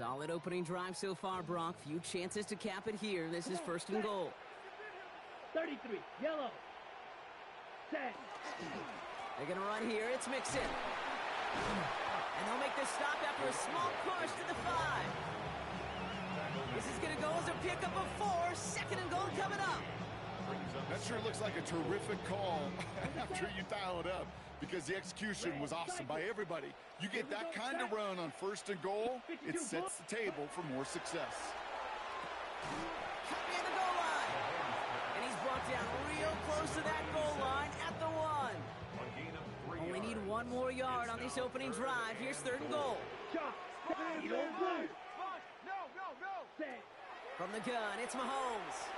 Solid opening drive so far, Brock. Few chances to cap it here. This is first and goal. 33, yellow. Set. They're going to run here. It's Mixon. And they'll make the stop after a small push to the 5. This is going to go as a pickup of 4. Second and goal coming up. That sure looks like a terrific call after you dial it up, because the execution was awesome by everybody. You get that kind of run on first and goal, it sets the table for more success. Cut near the goal line. And he's brought down real close to that goal line at the 1. Only need 1 more yard on this opening drive. Here's third and goal. From the gun, it's Mahomes.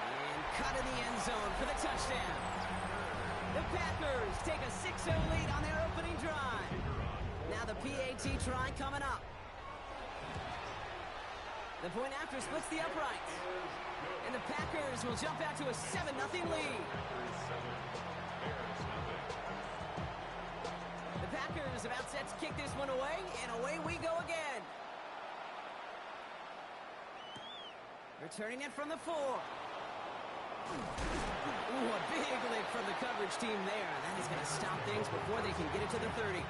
And cut in the end zone for the touchdown. The Packers take a 6-0 lead on their opening drive. Now the PAT try coming up. The point after splits the uprights. And the Packers will jump out to a 7-0 lead. The Packers about set to kick this one away, and away we go again. Returning it from the 4. Ooh, a big lick from the coverage team there. That is going to stop things before they can get it to the 30.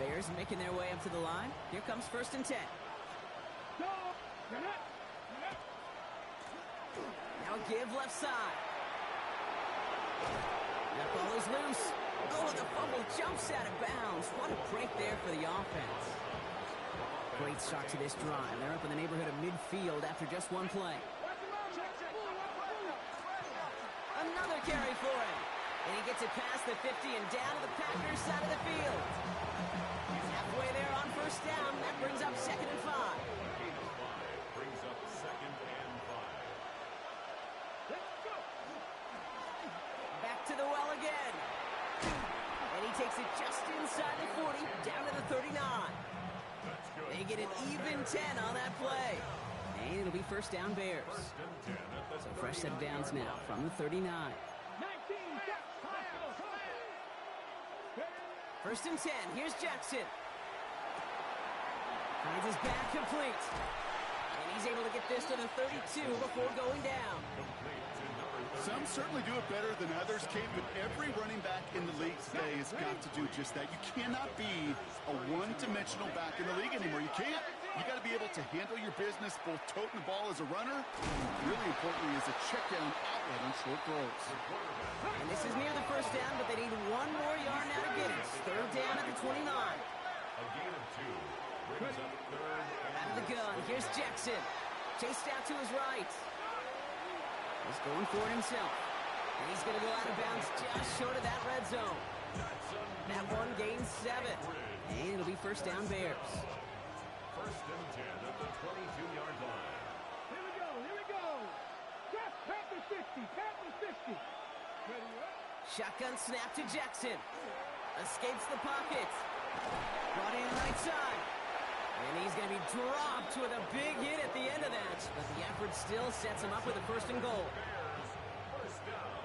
Bears making their way up to the line. Here comes first and 10. Now a give left side. That ball is loose. Oh, the fumble jumps out of bounds. What a break there for the offense. Great start to this drive. They're up in the neighborhood of midfield after just 1 play. Another carry for him. And he gets it past the 50 and down to the Packers side of the field. He's halfway there on first down. That brings up second and 5. Brings up second and 5. Let's go. Back to the well again. And he takes it just inside the 40, down to the 39. They get an even 10 on that play. And it'll be first down Bears. So fresh set of downs now from the 39. 19, First and 10. Here's Jackson. Finds his back complete. And he's able to get this to the 32 before going down. Some certainly do it better than others, Kate, but every running back in the league today has got to do just that. You cannot be a one-dimensional back in the league anymore. You can't. You got to be able to handle your business, both toting the ball as a runner, really importantly as a check-down outlet on short throws. And this is near the first down, but they need 1 more yard now to get it. Third down at the 29. A gain of 2 brings up third. Out of the gun, here's Jackson. Chased out to his right. He's going for it himself. And he's going to go out of bounds just short of that red zone. That one gains 7. And it'll be first down Bears. First and 10 at the 22-yard line. Here we go. Yes, Panthers 50, Panthers 50. Ready up. Shotgun snap to Jackson. Escapes the pocket. Brought in right side. And he's going to be dropped with a big hit at the end of that. But the effort still sets him up with a first and goal. First down.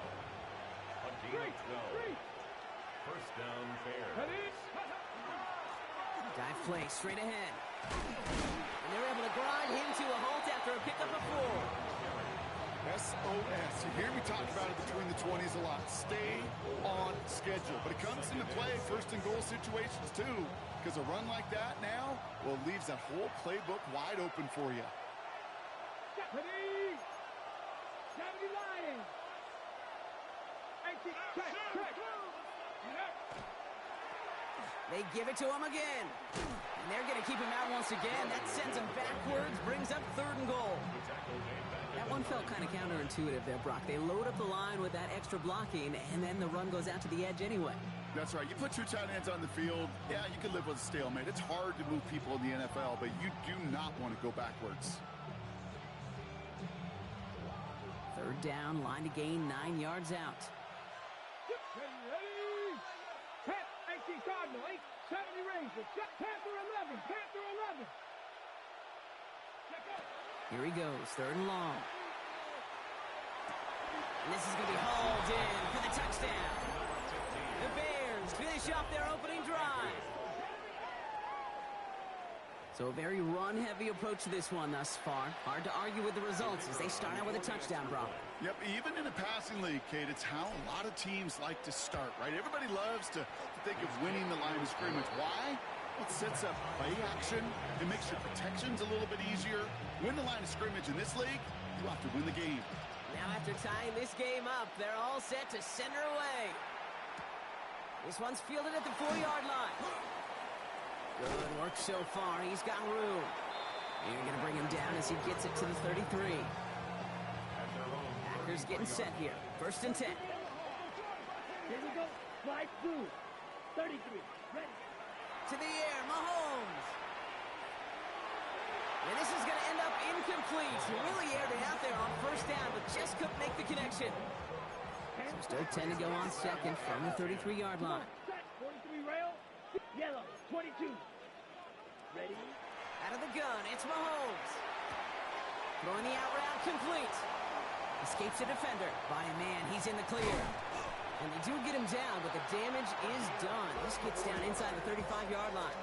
A gain of 12. First down Bears. Dive play straight ahead. And they're able to grind him to a halt after a pickup of 4. SOS. You hear me talk about it between the 20s a lot. Stay on schedule. But it comes into play first and goal situations too. Because a run like that now, well, it leaves that whole playbook wide open for you. Ready. 70 Lions. 18, check. They give it to him again. And they're going to keep him out once again. That sends him backwards, brings up third and goal. That one felt kind of counterintuitive there, Brock. They load up the line with that extra blocking, and then the run goes out to the edge anyway. That's right. You put 2 tight ends on the field, yeah, you can live with a stalemate. It's hard to move people in the NFL, but you do not want to go backwards. Third down, line to gain 9 yards out. Ready. 18 Cardinal, 70 Rangers. Panther 11, Panther 11. Check out. Here he goes, third and long. And this is going to be hauled in for the touchdown. The Bears finish off their opening drive. So a very run-heavy approach to this one thus far. Hard to argue with the results as they start out with a touchdown, Brock. Yep, even in a passing league, Kate, it's how a lot of teams like to start, right? Everybody loves to think of winning the line of scrimmage. Why? Well, it sets up play action. It makes your protections a little bit easier. Win the line of scrimmage in this league, you have to win the game. Now after tying this game up, they're all set to send her away. This one's fielded at the 4-yard line. Good work so far. He's got room. You're going to bring him down as he gets it to the 33. Packers getting set here. 1st and 10. Here we go. Slide through. 33. Ready. To the air, Mahomes. And this is going to end up incomplete. He really aired it out there on 1st down, but just couldn't make the connection. So still 10 to go on 2nd from the 33-yard line. Set. 43 rail. Yellow. 22. Ready. Out of the gun, it's Mahomes. Throwing the out route complete. Escapes a defender. By a man, he's in the clear. And they do get him down, but the damage is done. This gets down inside the 35-yard line.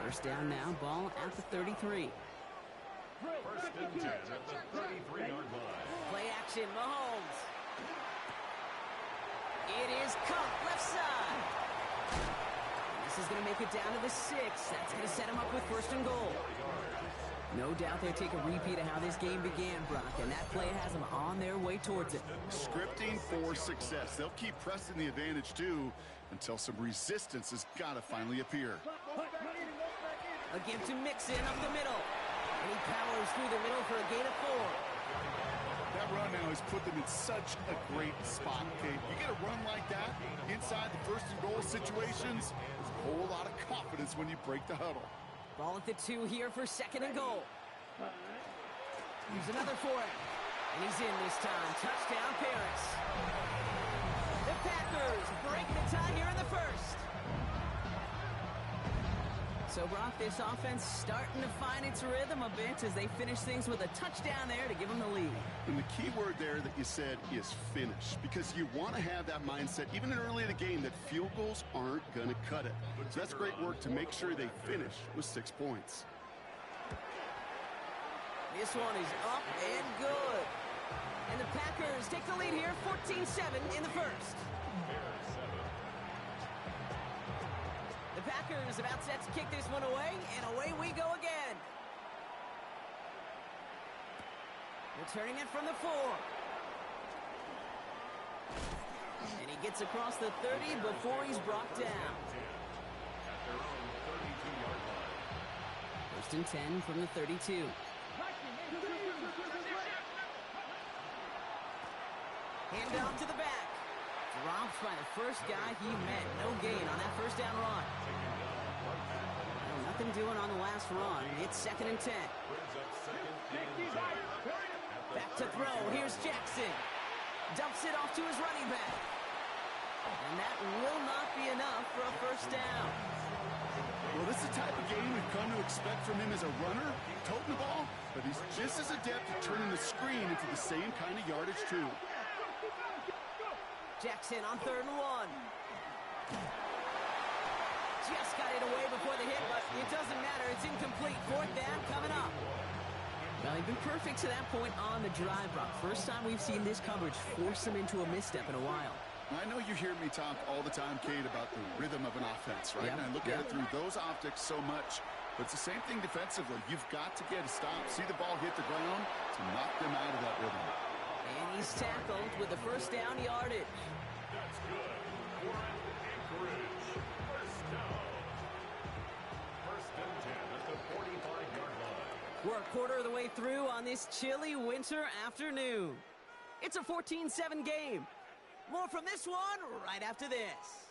1st down now, ball at the 33. 1st and 10 at the 33-yard line. Play action, Mahomes. It is caught left side. This is going to make it down to the 6. That's going to set him up with 1st and goal. No doubt they'll take a repeat of how this game began, Brock, and that play has them on their way towards it. Scripting for success. They'll keep pressing the advantage, too, until some resistance has got to finally appear. A give to Mixon up the middle. And he powers through the middle for a gain of 4. That run now has put them in such a great spot, Kate. You get a run like that inside the 1st and goal situations, there's a whole lot of confidence when you break the huddle. Ball at the 2 here for 2nd and goal. Here's another for him. And he's in this time. Touchdown, Paris. The Packers break the tie here in the 1st. So, Brock, this offense starting to find its rhythm a bit as they finish things with a touchdown there to give them the lead. And the key word there that you said is finish, because you want to have that mindset, even early in the game, that field goals aren't going to cut it. So that's great work to make sure they finish with 6 points. This one is up and good. And the Packers take the lead here, 14-7 in the 1st. The Packers about set to kick this one away, and away we go again. Returning it from the 4. And he gets across the 30 before he's brought down. 1st and 10 from the 32. Hand off to the back. Dropped by the first guy he met. No gain on that 1st down run. Well, nothing doing on the last run. It's 2nd and 10. Back to throw. Here's Jackson. Dumps it off to his running back. And that will not be enough for a 1st down. Well, this is the type of game we've come to expect from him as a runner, toting the ball, but he's just as adept at turning the screen into the same kind of yardage, too. Jackson on 3rd and 1. Just got it away before the hit, but it doesn't matter. It's incomplete. 4th down coming up. Well, he's been perfect to that point on the drive, Brock. First time we've seen this coverage force him into a misstep in a while. I know you hear me talk all the time, Kate, about the rhythm of an offense, right? Yep. And I look at it through those optics so much. But it's the same thing defensively. You've got to get a stop, see the ball hit the ground to knock them out of that rhythm. And he's tackled with the 1st down yardage. That's good. Warren Anchorage. 1st down. 1st and 10 at the 45-yard line. We're a quarter of the way through on this chilly winter afternoon. It's a 14-7 game. More from this one right after this.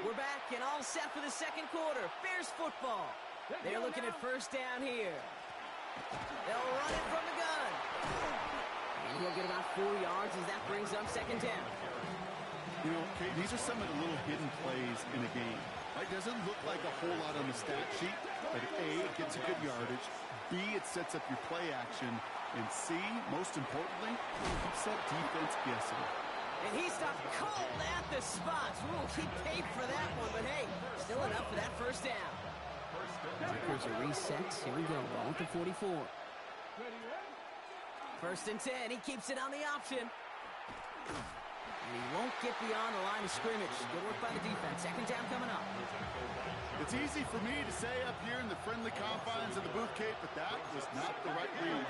We're back and all set for the 2nd quarter. Bears football. They're looking at 1st down here. They'll run it from the gun. And he'll get about 4 yards as that brings up 2nd down. You know, Kate, these are some of the little hidden plays in a game. It doesn't look like a whole lot on the stat sheet, but A, it gets a good yardage. B, it sets up your play action. And C, most importantly, keeps that defense guessing. And he stopped cold at the spot. Ooh, he paid for that one, but hey, still enough for that first down. Packers are reset. Here we go. Ball with the 44. First and 10. He keeps it on the option. And he won't get beyond the line of scrimmage. Good work by the defense. Second down coming up. It's easy for me to say up here in the friendly confines of the booth, Kate, but that was not the right read.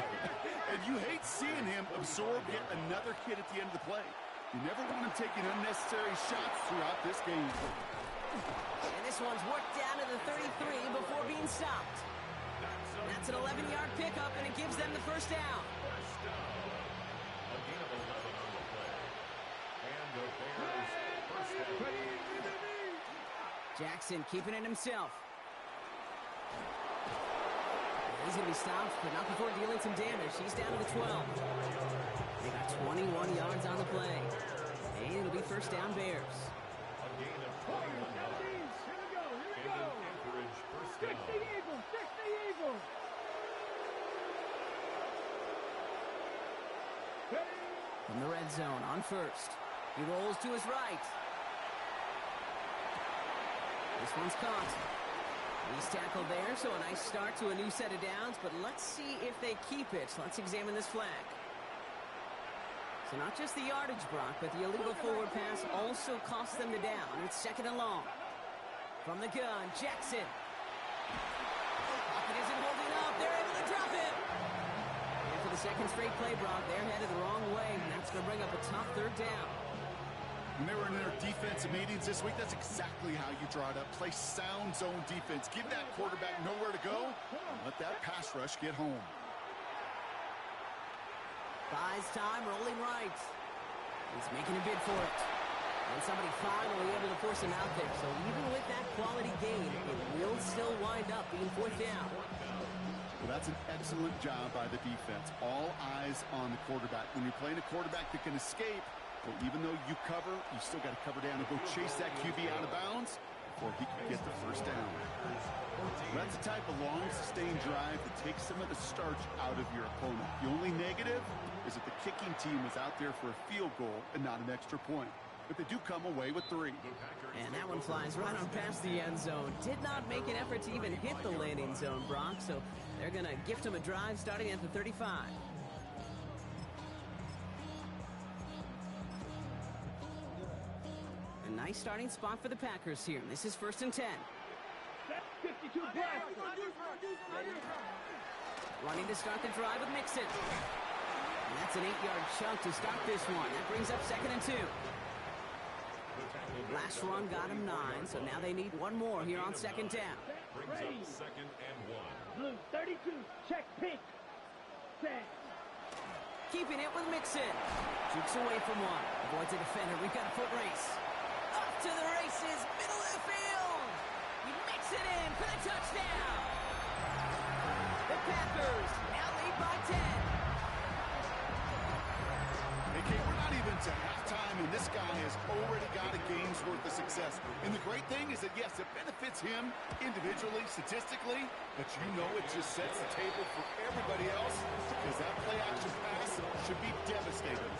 And you hate seeing him absorb yet another hit at the end of the play. You never want him taking unnecessary shots throughout this game. And this one's worked down to the 33 before being stopped. That's an 11-yard pickup, and it gives them the first down. Jackson keeping it himself. He's going to be stopped, but not before dealing some damage. He's down to the 12. They got 21 yards on the play. And it'll be first down Bears. A gain of 21 yards. Here we go. Anchorage first Fix down. the Eagles. Fix the Eagles. From the red zone on first. He rolls to his right. This one's caught. He's tackled there, so a nice start to a new set of downs, but let's see if they keep it. Let's examine this flag. So not just the yardage, Brock, but the illegal forward pass also cost them the down. It's second and long. From the gun, Jackson. Pocket isn't holding up. They're able to drop it. And for the second straight play, Brock, they're headed the wrong way, and that's going to bring up a tough third down. When they were in their defensive meetings this week, that's exactly how you draw it up. Play sound zone defense. Give that quarterback nowhere to go. Let that pass rush get home. Buys time, rolling right. He's making a bid for it. And somebody finally able to force him out there. So even with that quality gain, it will still wind up being fourth down. Well, that's an excellent job by the defense. All eyes on the quarterback. When you're playing a quarterback that can escape, well, even though you cover, you still got to cover down and go chase that QB out of bounds before he can get the first down. That's the type of long, sustained drive that takes some of the starch out of your opponent. The only negative is that the kicking team was out there for a field goal and not an extra point. But they do come away with 3. And that one flies right on past the end zone. Did not make an effort to even hit the landing zone, Brock. So they're going to gift him a drive starting at the 35. A nice starting spot for the Packers here. This is first and 10. 52 blast. Running to start the drive with Mixon. And that's an 8-yard chunk to start this one. That brings up second and 2. Last run got him 9, so now they need one more here on second down. Brings up second and 1. Blue 32. Check pink. Set. Keeping it with Mixon. Jukes away from one. Avoids a defender. We've got a foot race. Up to the races. Middle of the field. He makes it in for the touchdown. The Packers now lead by 10. Hey, Kate, we're not even to halftime, and this guy has already got a game's worth of success. And the great thing is that, yes, it benefits him individually, statistically, but you know it just sets the table for everybody else because that play-action pass should be devastating.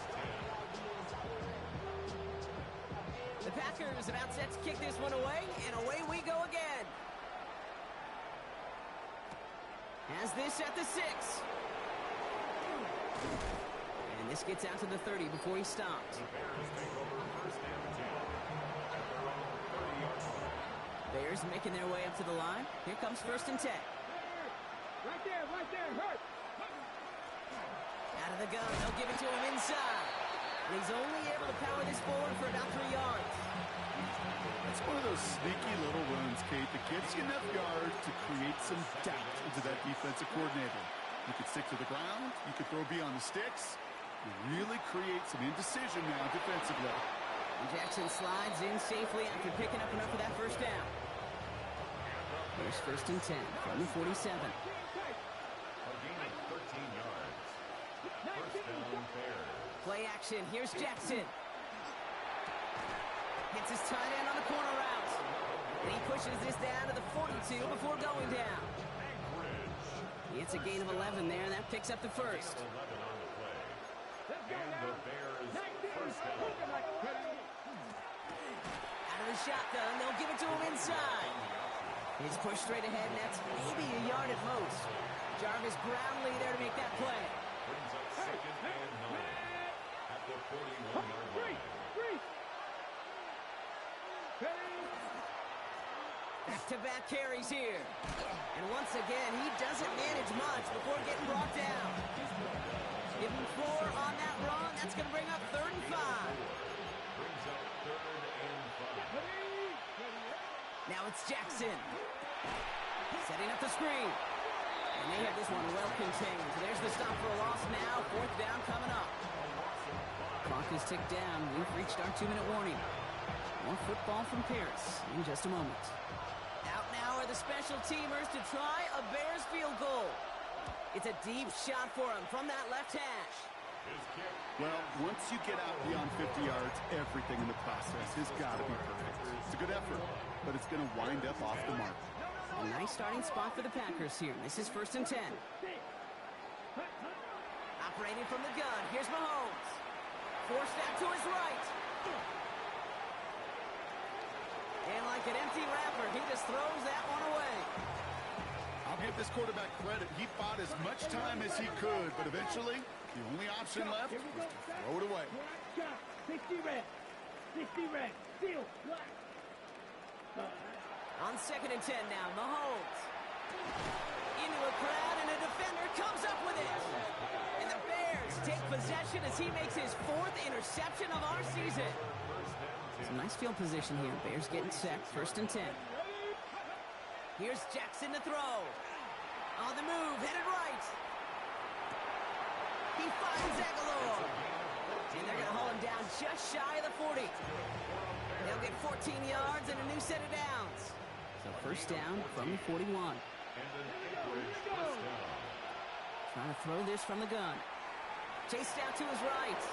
The Packers about set to kick this one away, and away we go again. Has this at the 6. And this gets out to the 30 before he stopped. Bears making their way up to the line. Here comes first and 10. Right there, hurt. Out of the gun, they'll give it to him inside. And he's only able to power this forward for about 3 yards. It's one of those sneaky little runs, Kate, that gives you enough yards to create some doubt into that defensive coordinator. You can stick to the ground. You can throw beyond the sticks. You really create some indecision now defensively. And Jackson slides in safely after picking up enough of that first down. Here's first and 10 from the 47. A gain of 13 yards. First down Bears. Play action. Here's Jackson. Hits his tight end on the corner route. And he pushes this down to the 42 before going down. He It's a gain of 11 there, and that picks up the first. 11 on the play. Let's go And now. the Bears 19. first down. Looking like ready. Out of the shotgun, they'll give it to him inside. He's pushed straight ahead, and that's maybe a yard at most. Jarvis Brownlee there to make that play. Brings up second and 9 at the 41-yard line. Three. Ready. Back-to-back carries here. And once again, he doesn't manage much before getting brought down. Give him 4 on that run. That's going to bring up 3rd and 5. Brings up 3rd and 5. Ready. Now it's Jackson. Setting up the screen. And they have this one well contained. So there's the stop for a loss now. 4th down coming up. Clock is ticked down. We've reached our 2-minute warning. More football from Paris in just a moment. Out now are the special teamers to try a Bears field goal. It's a deep shot for him from that left hash. His kick. Well, once you get out beyond 50 yards, everything in the process has got to be perfect. It's a good effort, but it's going to wind up off the mark. A nice starting spot for the Packers here. This is 1st and 10. Operating from the gun, here's Mahomes. Forced out to his right. And like an empty wrapper, he just throws that one away. I'll give this quarterback credit. He bought as much time as he could, but eventually, the only option left was to throw it away. 60 red. 60 red. Steal. Black. On 2nd and 10 now, Mahomes. Into a crowd, and a defender comes up with it. And the Bears take possession as he makes his 4th interception of our season. Some nice field position here. Bears getting set. 1st and 10. Here's Jackson to throw. On the move, headed right. He finds Aguilar. And they're going to haul him down just shy of the 40. They'll get 14 yards and a new set of downs. So 1st down from the 41. And an Anchorage first down. Trying to throw this from the gun. Chased out to his right.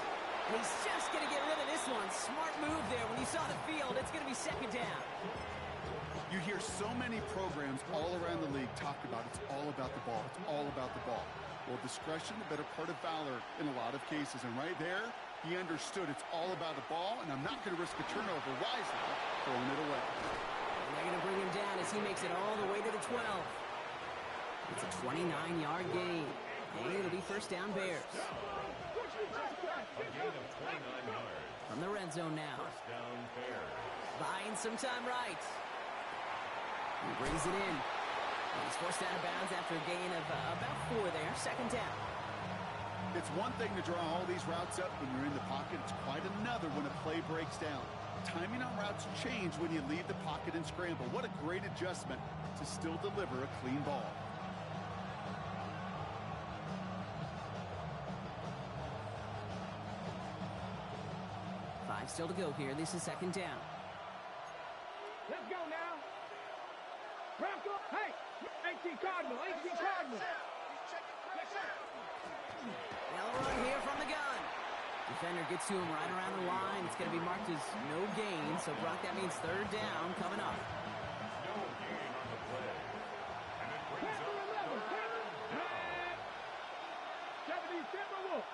And he's just going to get rid of this one. Smart move there. When you saw the field, it's going to be 2nd down. You hear so many programs all around the league talk about it's all about the ball. It's all about the ball. Well, discretion, the better part of valor in a lot of cases. And right there, he understood it's all about the ball, and I'm not going to risk a turnover wisely, throwing it away. And they're going to bring him down as he makes it all the way to the 12. It's a 29-yard gain. And it'll be 1st down Bears. A gain of 29 yards. From the red zone now. First down Bears. Buying some time right. He brings it in. And he's forced out of bounds after a gain of about 4 there. 2nd down. It's one thing to draw all these routes up when you're in the pocket. It's quite another when a play breaks down. Timing on routes change when you leave the pocket and scramble. What a great adjustment to still deliver a clean ball. Five still to go here. This is 2nd down. Let's go now. Bronco. Hey, 18 Cardinal. 18 Cardinal. They'll run here from the gun. Defender gets to him right around the line. It's going to be marked as no gain. So, Brock, that means 3rd down coming up. No gain on the play. And it brings up 3rd down. 70 Timberwolves.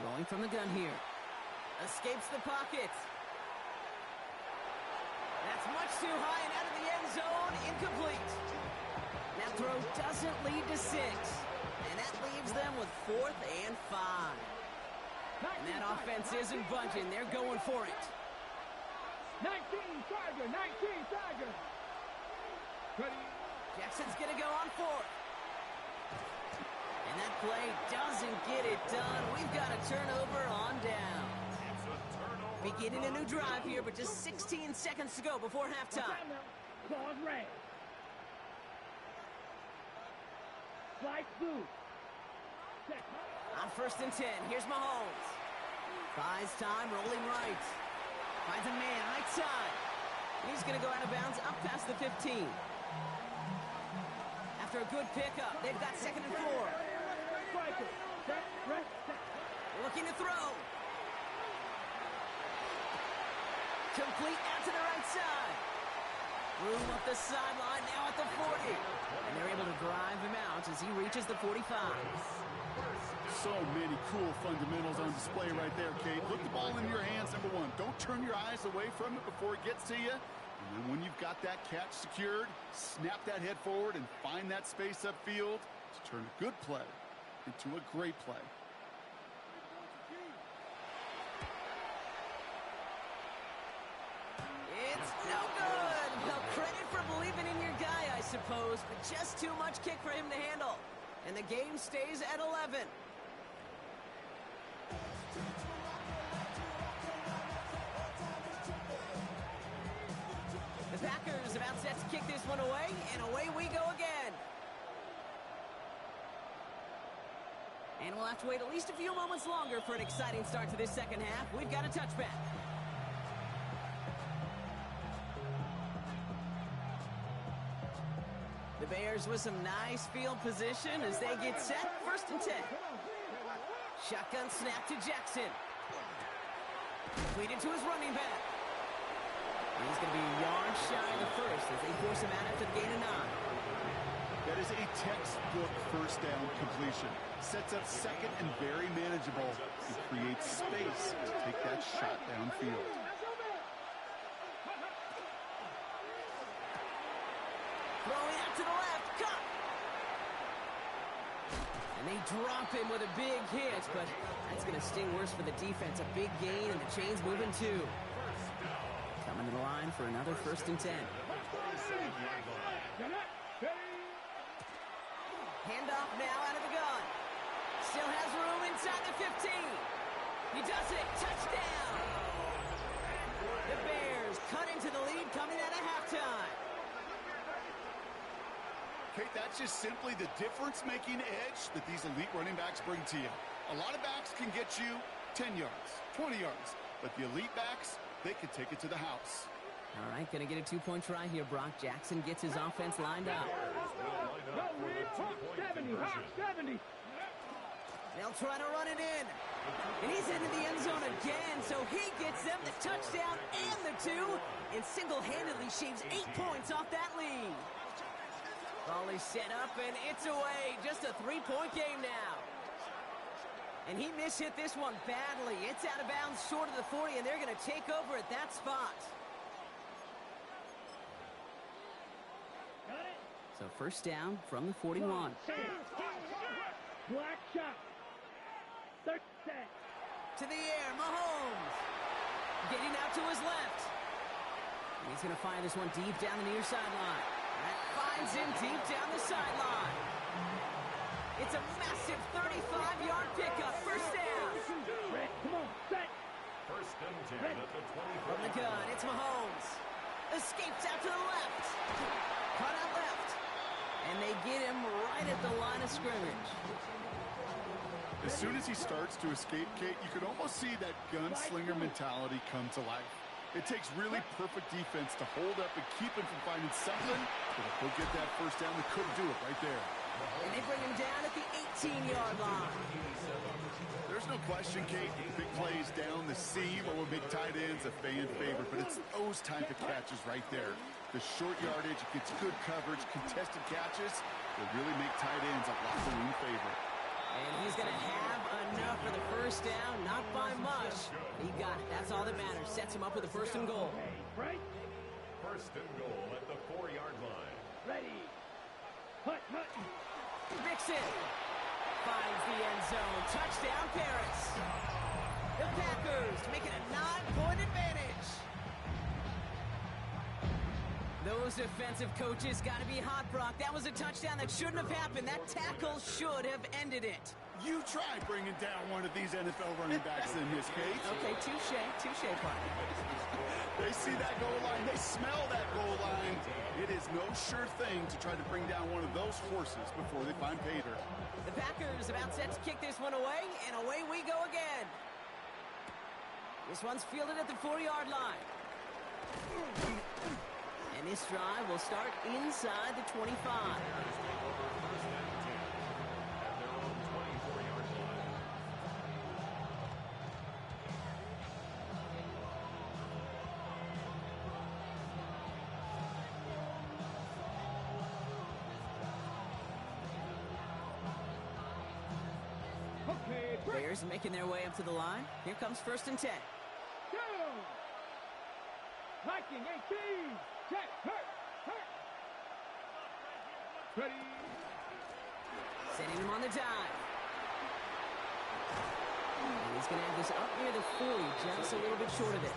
Throwing from the gun here. Escapes the pocket. That's much too high and out of the end zone. Incomplete. That throw doesn't lead to 6. And that leaves them with 4th and 5. And that offense isn't budging. They're going for it. 19 Tiger. 19 Tiger. Ready. Jackson's going to go on 4th. And that play doesn't get it done. We've got a turnover on down. It's a turnover. Beginning a new drive here, but just 16 seconds to go before halftime. Claws red. Flight blue. On 1st and 10, here's Mahomes. Buys time, rolling right. Finds a man, right side. He's going to go out of bounds up past the 15. After a good pickup, they've got 2nd and 4. Looking to throw. Complete out to the right side. Room up the sideline, now at the 40. And they're able to drive him out as he reaches the 45. So many cool fundamentals on display right there, Kate. Put the ball in your hands, number one. Don't turn your eyes away from it before it gets to you. And then when you've got that catch secured, snap that head forward and find that space upfield to turn a good play into a great play. It's no good. No credit for believing in your guy, I suppose, but just too much kick for him to handle. And the game stays at 11. The Packers about set to kick this one away, and away we go again. And we'll have to wait at least a few moments longer for an exciting start to this second half. We've got a touchback. The Bears with some nice field position as they get set. 1st and 10. Shotgun snap to Jackson. Completed to his running back. He's going to be a yard shy of the first as they force him out after the gain of 9. That is a textbook first down completion. Sets up 2nd and very manageable and creates space to take that shot downfield. Throwing out to the left, cut! And they drop him with a big hit, but that's going to sting worse for the defense. A big gain, and the chain's moving too. Coming to the line for another 1st and 10. Handoff now out of the gun. Still has room inside the 15. He does it. Touchdown! The Bears cut into the lead coming out of halftime. Kate, that's just simply the difference-making edge that these elite running backs bring to you. A lot of backs can get you 10 yards, 20 yards, but the elite backs, they can take it to the house. All right, going to get a 2-point try here. Brock Jackson gets his offense lined up. 70. They'll try to run it in. And he's into the end zone again, so he gets them the touchdown and the 2, and single-handedly shaves 8 points off that lead. Ball is set up, and it's away. Just a 3-point game now. And he mishit this one badly. It's out of bounds short of the 40, and they're going to take over at that spot. So 1st down from the 41. Black shot. To the air, Mahomes. Getting out to his left. And he's going to fire this one deep down the near sideline. That finds him deep down the sideline. It's a massive 35-yard pickup. 1st down. Come on, set. 1st and 10 at the 25. From the gun, it's Mahomes. Escapes out to the left. Cut out left. And they get him right at the line of scrimmage. As soon as he starts to escape, Kate, you can almost see that gunslinger mentality come to life. It takes really perfect defense to hold up and keep him from finding something, but if he'll get that 1st down, they couldn't do it right there. And they bring him down at the 18-yard line. There's no question, Kate, big plays down the seam or will make tight ends a fan favorite, but it's those type of catches right there. The short yardage, it gets good coverage, contested catches will really make tight ends a locker room favorite. And he's going to have enough for the 1st down, not by much. He got it. That's all that matters. Sets him up with a 1st and goal. Right. 1st and goal at the 4-yard line. Ready. Hut. Mixon finds the end zone. Touchdown, Paris. The Packers making a 9-point advantage. Those defensive coaches got to be hot, Brock. That was a touchdown that shouldn't have happened. That tackle should have ended it. You try bringing down one of these NFL running backs in this case. Okay, touche, partner. They see that goal line. They smell that goal line. It is no sure thing to try to bring down one of those horses before they find pay dirt. The Packers about set to kick this one away, and away we go again. This one's fielded at the 4-yard line. And this drive will start inside the 25. Bears take over first and 10 at their own 24-yard line. Okay, break. Bears making their way up to the line. Here comes first and 10. Down. Viking 18. Check. Hurt. Ready. Sending him on the dive. And he's going to have this up near the 40, just a little bit short of it.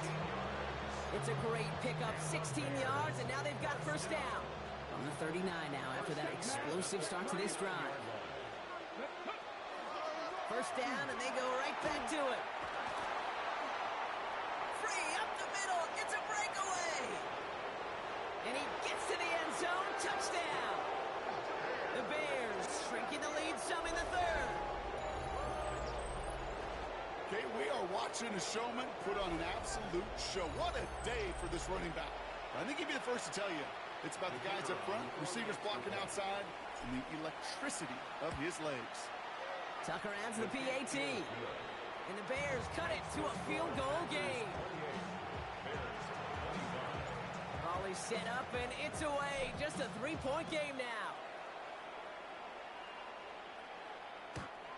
It's a great pickup, 16 yards, and now they've got first down. On the 39 now after that explosive start to this drive. First down, and they go right back to it. Free up the middle. It's a breakaway. And he gets to the end zone. Touchdown. The Bears shrinking the lead some in the third. Okay, we are watching a showman put on an absolute show. What a day for this running back. I think he'd be the first to tell you. It's about the guys up front, receivers blocking outside, and the electricity of his legs. Tucker adds the PAT. And the Bears cut it to a field goal game. Ball is set up, and it's away. Just a 3-point game now.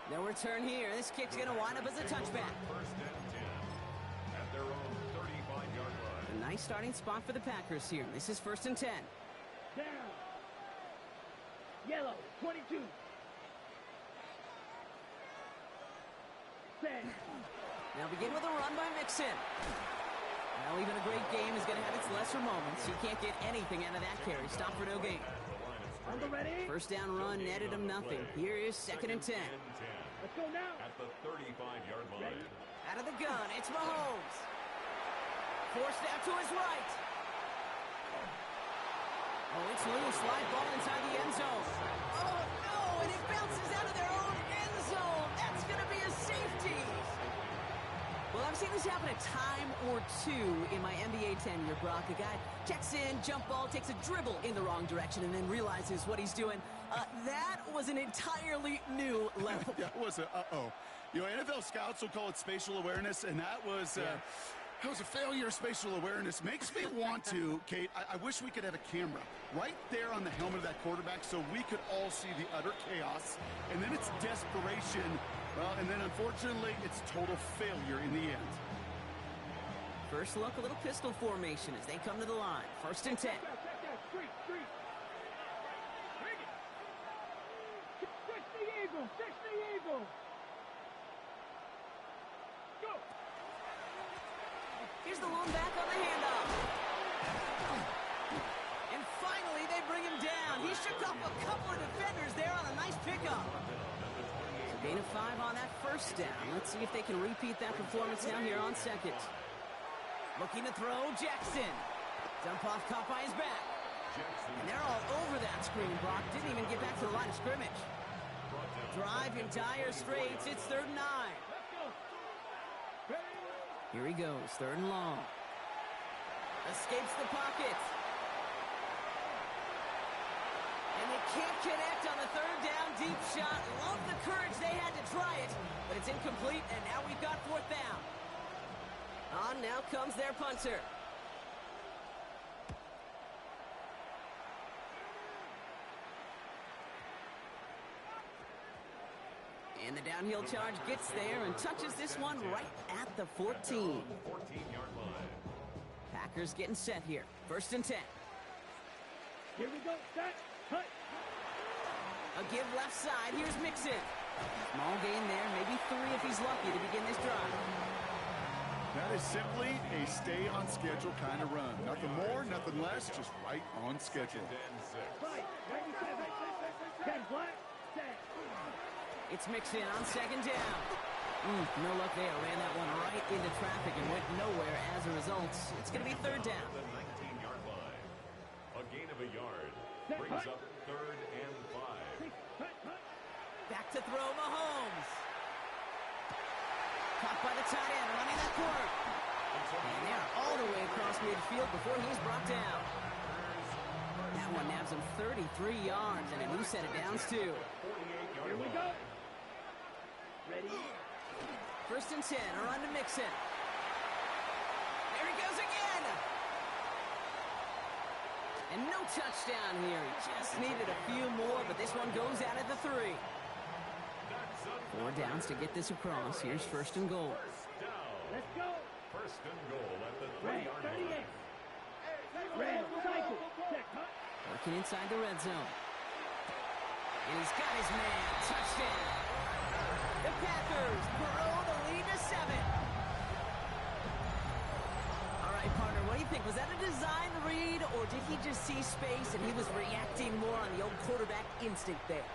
No return here. This kick's going to wind up as a touchback. First and 10 at their own 35-yard line. A nice starting spot for the Packers here. This is first and 10. Down. Yellow 22. Set. Now begin with a run by Mixon. Well, even a great game is going to have its lesser moments. You can't get anything out of that carry. Stop for no gain. On the ready. First down run netted him nothing. Here is second and 10. Let's go now. At the 35-yard line. Out of the gun, it's Mahomes. Forced out to his right. Oh, it's loose. Live ball inside the end zone. Oh, no, and it bounces out of their own end zone. That's going to be a safety. Well, I've seen this happen a time or two in my NBA tenure, Brock. A guy checks in, jump ball, takes a dribble in the wrong direction, and then realizes what he's doing. That was an entirely new level. That was a uh-oh. You know, NFL scouts will call it spatial awareness, and that was a failure of spatial awareness. Makes me want to, Kate, I wish we could have a camera right there on the helmet of that quarterback so we could all see the utter chaos, and then it's desperation. Well, and then unfortunately, it's total failure in the end. First look, a little pistol formation as they come to the line. First and 10. Check that. Street. Bring it. Fix the eagle. Go. Here's the lone back on the handoff. And finally, they bring him down. He shook off a couple of defenders there on a nice pickup. So gain of 5 on that first down. Let's see if they can repeat that performance now here on second. Looking to throw, Jackson. Dump off caught by his back. And they're all over that screen, Brock. Didn't even get back to the line of scrimmage. Drive in dire straits. It's 3rd and 9. Let's go. Ready. Here he goes, 3rd and long. Escapes the pocket. And they can't connect on the 3rd down deep shot. Love the courage they had to try it, but it's incomplete, and now we've got 4th down. On now comes their punter. And the downhill charge gets there and touches this one right at the 14. 14-yard line. Packers getting set here. 1st and 10. Here we go. Set. Cut. A give left side. Here's Mixon. Small gain there. Maybe 3 if he's lucky to begin this drive. That is simply a stay on schedule kind of run. Nothing more, nothing less, just right on schedule. And 6. Fight. 97. 10 black. Set. It's Mixon on 2nd down. No luck there. Ran that one right into traffic and went nowhere as a result. It's going to be 3rd down. The 19-yard line. A gain of a yard brings up 3rd and 5. Cut. Back to throw Mahomes. Caught by the tight end, running that corner. And they're all the way across midfield before he's brought down. That one nabs him 33 yards and a new set of downs, too. Here we go. Ready? First and 10, a run to Mixon. There he goes again. And no touchdown here. He just needed a few more, but this one goes out at the 3. 4 downs to get this across. Here's first and goal. Let's go. First and goal at the Red, 3-yard line. 38. Red, cycle. Check, huh? Working inside the red zone. And he's got his man. Touchdown. The Packers grow the lead to 7. All right, partner, what do you think? Was that a design read, or did he just see space and he was reacting more on the old quarterback instinct there?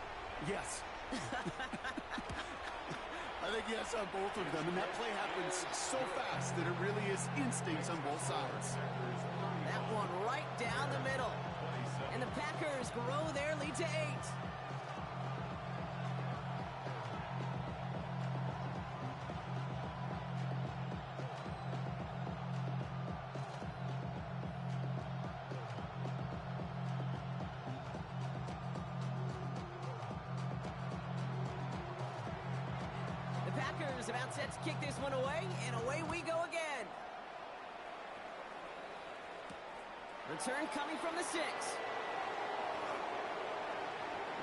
Yes. I think yes on both of them, and that play happens so fast that it really is instincts on both sides. That one right down the middle. And the Packers grow their lead to 8. The Packers about set to kick this one away, and away we go again. Return coming from the 6.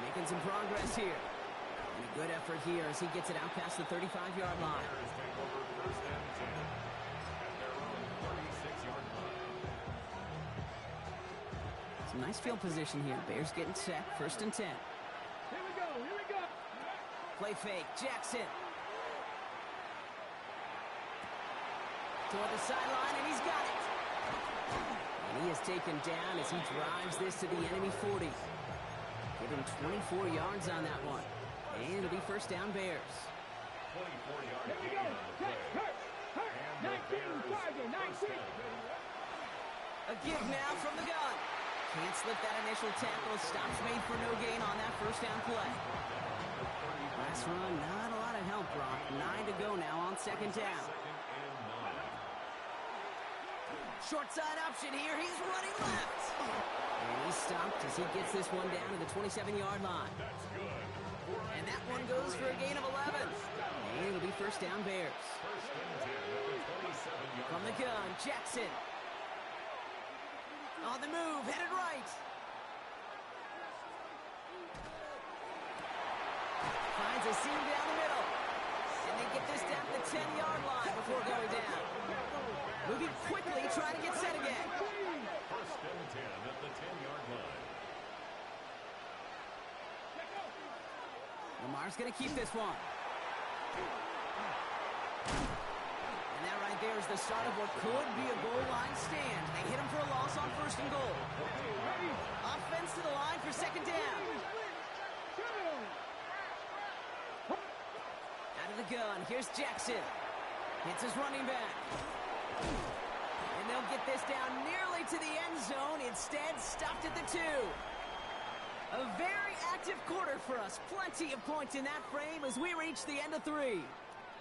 Making some progress here. And a good effort here as he gets it out past the 35-yard line. Bears take over first and 10 at their own 36-yard line. Some nice field position here. Bears getting set. First and 10. Here we go. Here we go. Play fake. Jackson. Toward the sideline, and he's got it. And he is taken down as he drives this to the enemy 40. Give him 24 yards on that one. And it'll be first down Bears. 24-yard Here we gain go. on the Check, play. hurt. And the 19, Bears target, 19. A give now from the gun. Can't slip that initial tackle. Stops made for no gain on that first down play. Last run, not a lot of help, Brock. 9 to go now on second down. Short side option here. He's running left. And he's stopped as he gets this one down to the 27-yard line. That's good. And that one goes for a gain of 11. And it'll be first down Bears. First and 10 at the 27-yard From the gun, Jackson. On the move, headed right. Finds a seam down the middle. And they get this down to the 10-yard line before going down. Moving quickly, trying to get set again. First and 10 at the 10-yard line. Lamar's going to keep this one. And that right there is the start of what could be a goal line stand. They hit him for a loss on first and goal. Offense to the line for second down. Out of the gun, here's Jackson. Hits his running back. And they'll get this down nearly to the end zone. Instead, stopped at the 2. A very active quarter for us. Plenty of points in that frame as we reach the end of 3.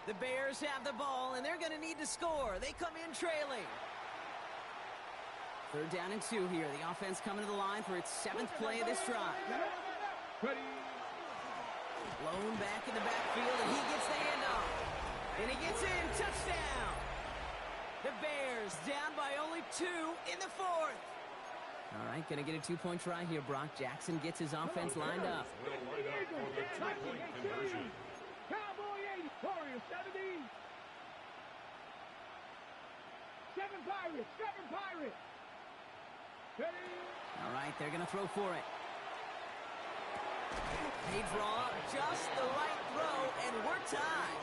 The Bears have the ball, and they're going to need to score. They come in trailing. Third down and 2 here. The offense coming to the line for its 7th play of this drive. Ready. Blown back in the backfield, and he gets the handoff. And he gets in. Touchdown. The Bears down by only 2 in the 4th. All right, going to get a 2-point try here, Brock. Jackson gets his offense lined up. Will line up for the 2-point conversion. Cowboy 80. Warriors 70. 7 Pirates. 7 Pirates. Ready. All right, they're going to throw for it. They draw just the right throw, and we're tied.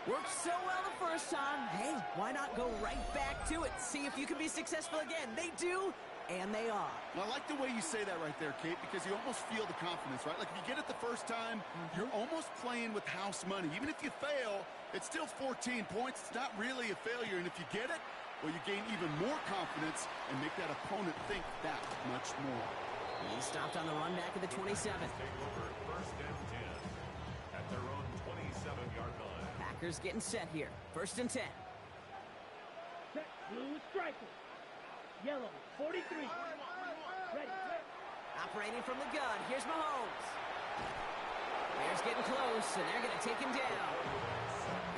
Worked so well the first time. Hey, why not go right back to it? See if you can be successful again. They do, and they are. Well, I like the way you say that right there, Kate, because you almost feel the confidence, right? Like if you get it the first time, you're almost playing with house money. Even if you fail, it's still 14 points. It's not really a failure. And if you get it, well, you gain even more confidence and make that opponent think that much more. He stopped on the run back at the 27. Take over first and 10 at their own 27-yard line. Packers getting set here. 1st and 10. Set, blue striker. Yellow, 43. Ready. Operating from the gun, here's Mahomes. Bears getting close, and they're going to take him down.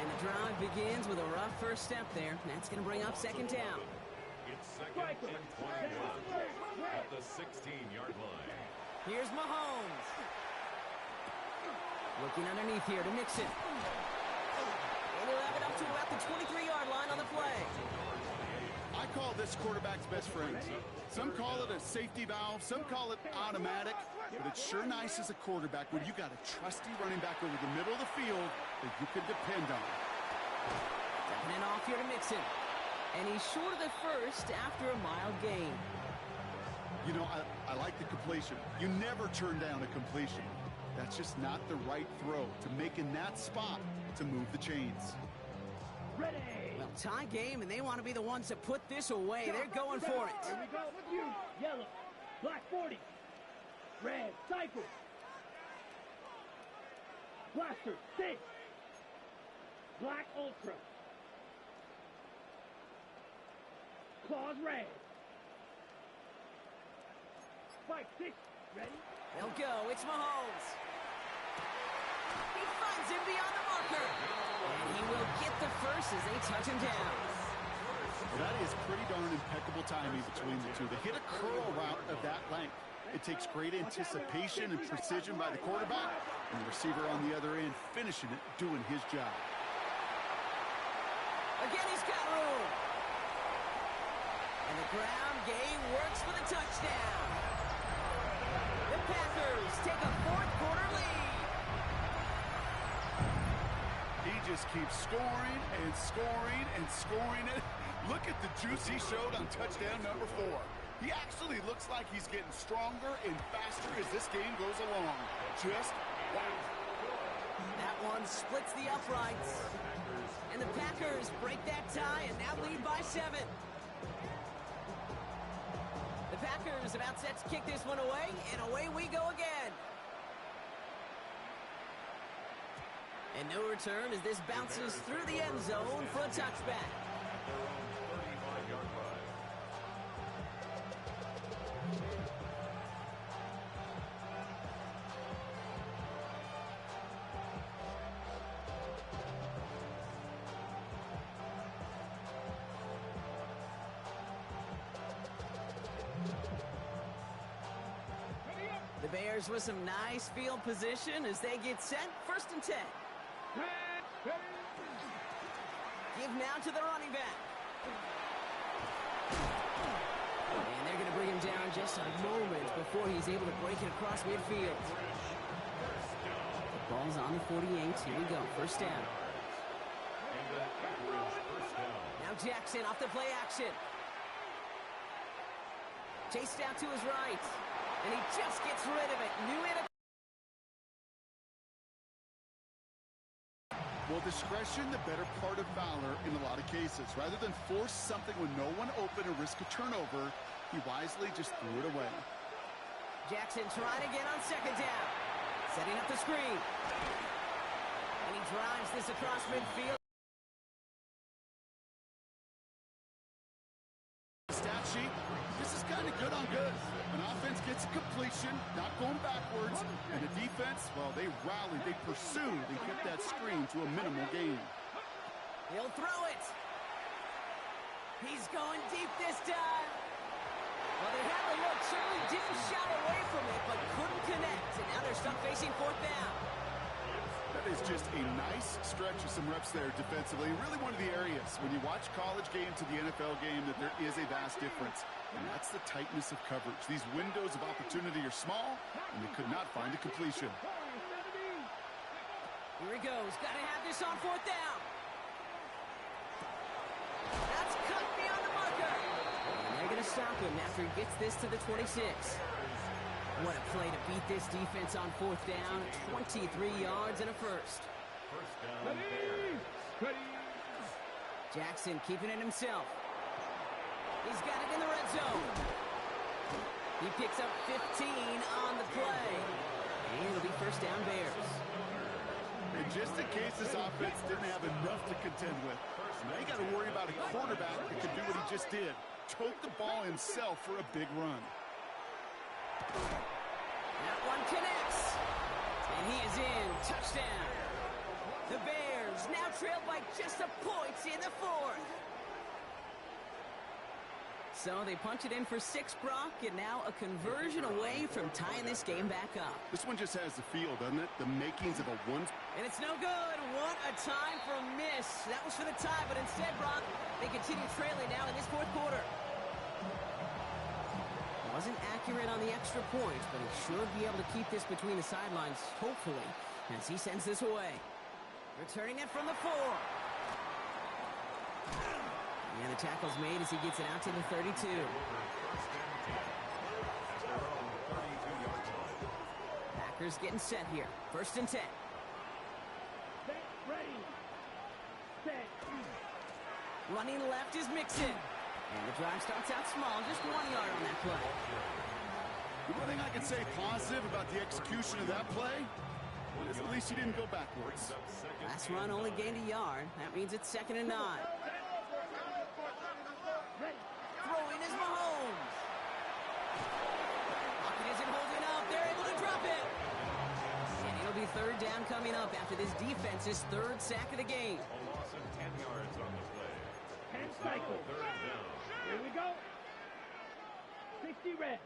And the drive begins with a rough first step there. That's going to bring up 2nd down. It's 2nd and 21 at the 16-yard line. Here's Mahomes. Looking underneath here to Mixon. And he'll have it up to about the 23-yard line on the play. I call this quarterback's best friend. Some call it a safety valve, some call it automatic, but it's sure nice as a quarterback when you got a trusty running back over the middle of the field that you can depend on. Taking it off here to Mixon. And he's short of the first after a mild gain. You know, I like the completion. You never turn down a completion. That's just not the right throw to make in that spot to move the chains. Ready. Well, tie game, and they want to be the ones that put this away. They're going for it. Here we go. You, yellow, black 40. Red, cycle. Blaster, 6. Black ultra. Claws red. Spike 6. Ready? They'll go. It's Mahomes. He finds him beyond the marker. And he will get the first as they touch him down. Well, that is pretty darn impeccable timing between the two. They hit a curl route of that length. It takes great anticipation and precision by the quarterback, and the receiver on the other end finishing it, doing his job. Again, he's got room. And the ground game works for the touchdown. The Packers take a 4th quarter lead. He just keeps scoring and scoring and scoring it. Look at the juice he showed on touchdown number 4. He actually looks like he's getting stronger and faster as this game goes along. Just wow. That one splits the uprights. And the Packers break that tie and now lead by 7. The Packers about set to kick this one away, and away we go again. And no return as this bounces through the end zone for a touchback. Their own 35-yard line. The Bears with some nice field position as they get set. 1st and 10. Give now to the running back. And they're going to bring him down just a moment before he's able to break it across midfield. The ball's on the 48. Here we go. 1st down. Now Jackson off the play action. Chased out to his right. And he just gets rid of it. New in. Well, discretion, the better part of valor in a lot of cases. Rather than force something with no one open or risk a turnover, he wisely just threw it away. Jackson trying again on 2nd down. Setting up the screen. And he drives this across midfield. Stat sheet, this is kind of good on good. An offense gets a completion, not going backwards, and the defense, well, they rallied, they pursued, and kept that screen to a minimal gain. He'll throw it. He's going deep this time. Well, they had the look, certainly didn't shy away from it, but couldn't connect, and now they're stuck facing 4th down. That is just a nice stretch of some reps there defensively. Really one of the areas when you watch college game to the NFL game that there is a vast difference. And that's the tightness of coverage. These windows of opportunity are small, and they could not find a completion. Here he goes. Got to have this on 4th down. That's cut beyond the marker. And they're going to stop him after he gets this to the 26. What a play to beat this defense on 4th down. 23 yards and a first. First down, Bears. Jackson keeping it himself. He's got it in the red zone. He picks up 15 on the play. And it'll be 1st down Bears. And just in case this offense didn't have enough to contend with, now you got to worry about a quarterback that can do what he just did. Tote the ball himself for a big run. That one connects. And he is in. Touchdown. The Bears now trail by just a point in the fourth. So they punch it in for 6, Brock, and now a conversion away from tying this game back up. This one just has the feel, doesn't it? The makings of a one. And it's no good. What a time for a miss. That was for the tie, but instead, Brock, they continue trailing now in this fourth quarter. Wasn't accurate on the extra point, but he should be able to keep this between the sidelines, hopefully, as he sends this away. Returning it from the 4. And the tackle's made as he gets it out to the 32. Packers getting set here. 1st and 10. Set, ready. Set. Running left is Mixon. And the drive starts out small, just 1 yard on that play. The one thing I can say positive about the execution of that play is at least he didn't go backwards. Last run only gained a yard. That means it's 2nd and 9. Throwing is Mahomes. Pocket isn't holding up. They're able to drop it. And it'll be 3rd down coming up after this defense's 3rd sack of the game. A loss of 10 yards on the play. 10 cycles. Here we go. 60 red.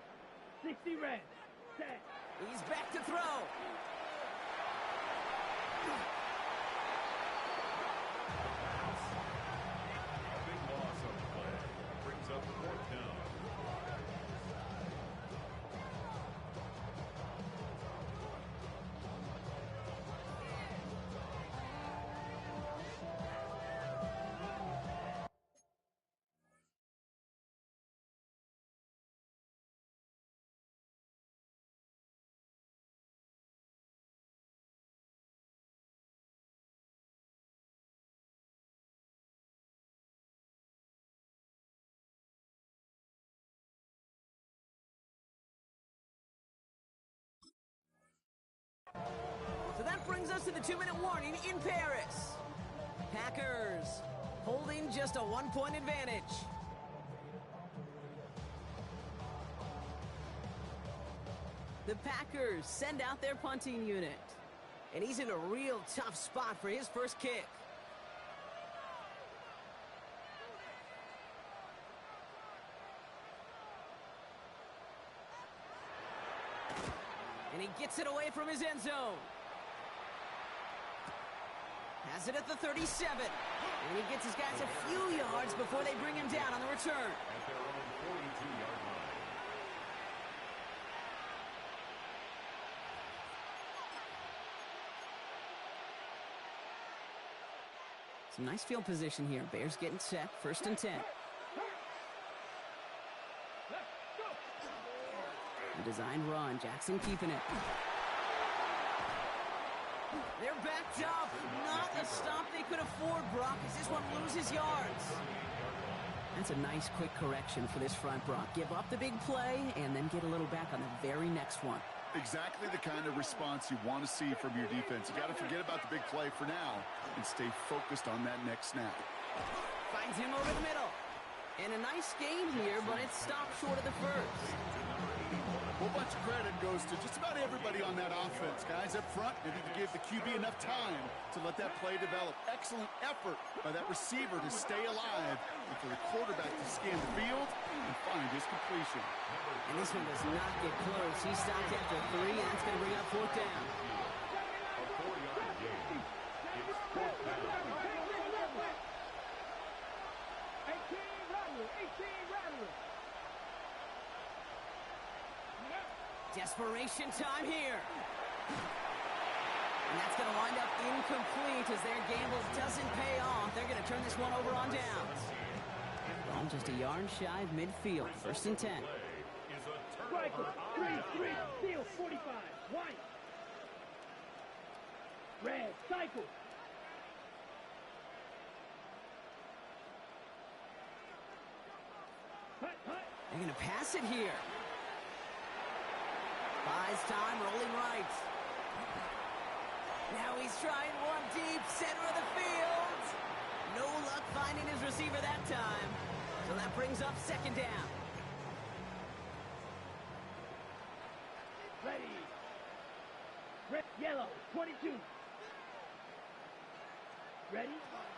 60 red. Set. He's back to throw. Big loss on the play. Brings up 4th down. So that brings us to the 2-minute warning in Paris. Packers holding just a 1-point advantage. The Packers send out their punting unit. And he's in a real tough spot for his first kick. And he gets it away from his end zone. Has it at the 37. And he gets his guys a few yards before they bring him down on the return. At their own 42-yard line. Some nice field position here. Bears getting set. 1st and 10. A designed run. Jackson keeping it. They're backed up. Not a stop they could afford, Brock, as this one loses yards. That's a nice quick correction for this front, Brock. Give up the big play and then get a little back on the very next one. Exactly the kind of response you want to see from your defense. You got to forget about the big play for now and stay focused on that next snap. Finds him over the middle. And a nice game here, but it stopped short of the first. A whole bunch of credit goes to just about everybody on that offense. Guys up front, they need to give the QB enough time to let that play develop. Excellent effort by that receiver to stay alive and for the quarterback to scan the field and find his completion. And this one does not get close. He stopped after 3, and that's going to bring up 4th down. A 4-yard gain. It's 4th down. 18 Rattler. 18 Rattler. Desperation time here. And that's going to wind up incomplete as their gamble doesn't pay off. They're going to turn this one over on downs. Well, just a yard shy of midfield. 1st and 10. Striker. 3, steal, 45. White. Red, cycle. Hut. They're going to pass it here. Buys time, rolling right. Now he's trying one deep, center of the field. No luck finding his receiver that time. So that brings up second down. Ready. Red, yellow, 22. Ready?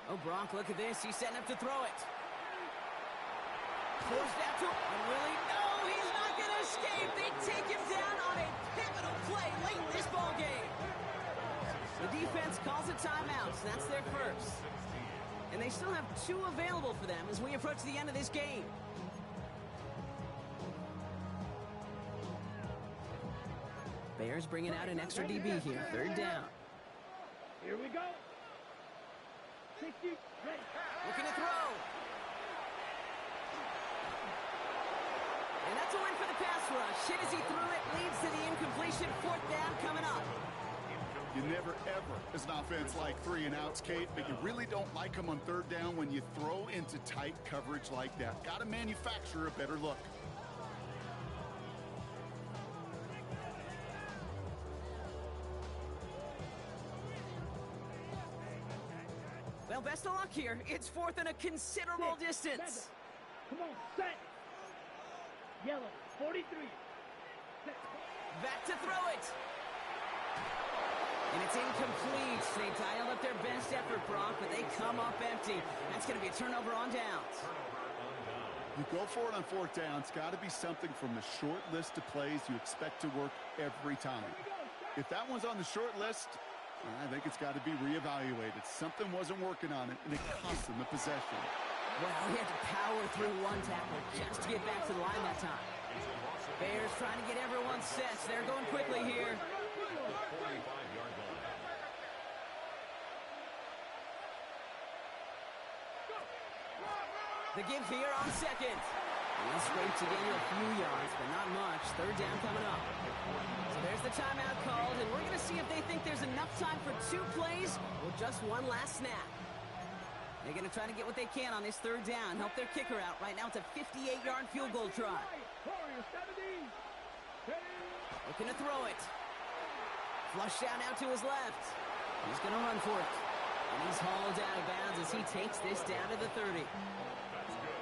Oh, Brock, look at this. He's setting up to throw it. Forced out to him. And will he? No, he's not going to escape. They take him down on a pivotal play late in this ball game. The defense calls a timeout, so that's their first. And they still have 2 available for them as we approach the end of this game. Bears bringing out an extra DB here. Third down. Here we go. 60, ready. Looking to throw. And that's a win for the pass rush. Hit as he threw it, leads to the incompletion. Fourth down coming up. You never, ever, as an offense, like 3 and outs, Kate, but you really don't like them on third down when you throw into tight coverage like that. Got to manufacture a better look. Well, best of luck here. It's fourth and a considerable distance. Come on, set. Yellow, 43. Set. Back to throw it. And it's incomplete. They dial up their best effort, Brock, but they come up empty. That's going to be a turnover on downs. You go for it on fourth down. It's got to be something from the short list of plays you expect to work every time. If that one's on the short list, I think it's got to be reevaluated. Something wasn't working on it, and it cost them the possession. Well, he had to power through one tackle just to get back to the line that time. Bears trying to get everyone set. They're going quickly here. The give here on second. He'll scrape to gain a few yards, but not much. Third down coming up. So there's the timeout called, and we're going to see if they think there's enough time for 2 plays or just one last snap. They're going to try to get what they can on this third down, help their kicker out. Right now it's a 58-yard field goal try. Looking to throw it. Flush down out to his left. He's going to run for it. And he's hauled out of bounds as he takes this down to the 30.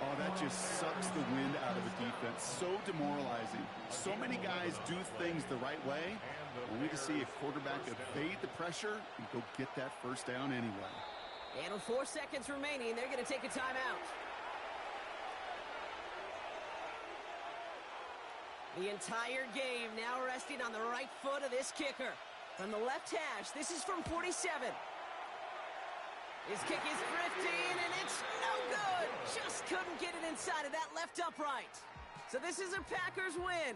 Oh, that just sucks the wind out of a defense. So demoralizing. So many guys do things the right way, only to see a quarterback evade the pressure and go get that first down anyway. And with 4 seconds remaining, they're going to take a timeout. The entire game now resting on the right foot of this kicker. From the left hash, this is from 47. His kick is thrifty, and it's no good. Just couldn't get it inside of that left upright. So this is a Packers win.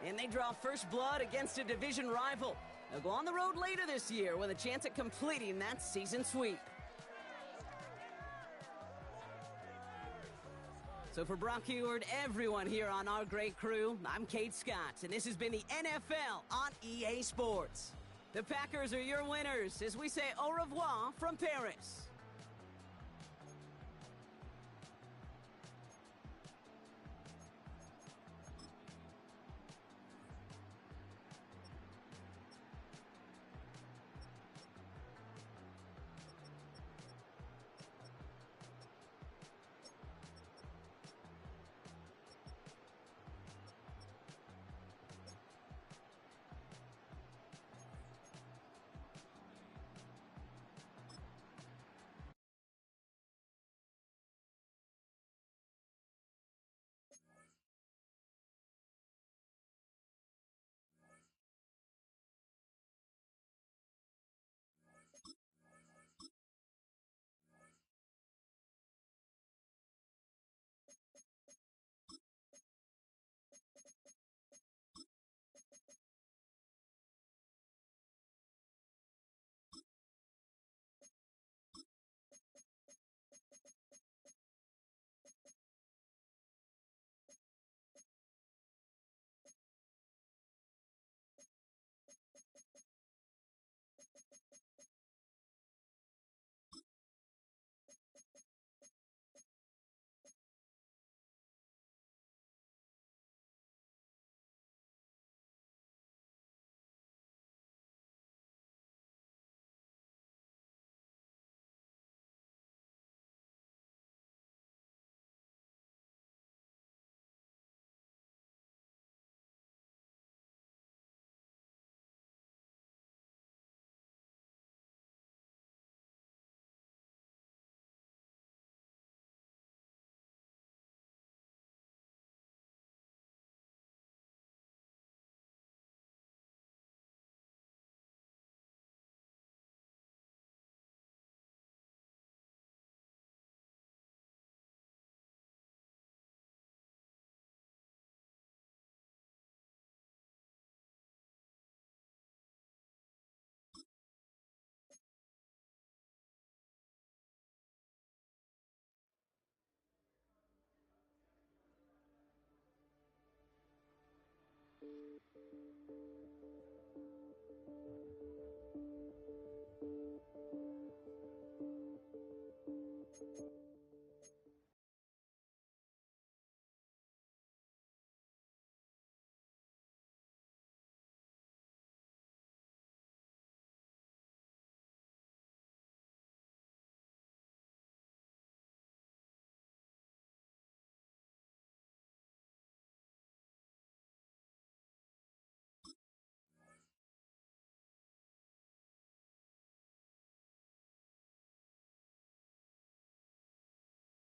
And they draw first blood against a division rival. They'll go on the road later this year with a chance at completing that season sweep. So for Brock Huard, everyone here on our great crew, I'm Kate Scott, and this has been the NFL on EA Sports. The Packers are your winners as we say au revoir from Paris.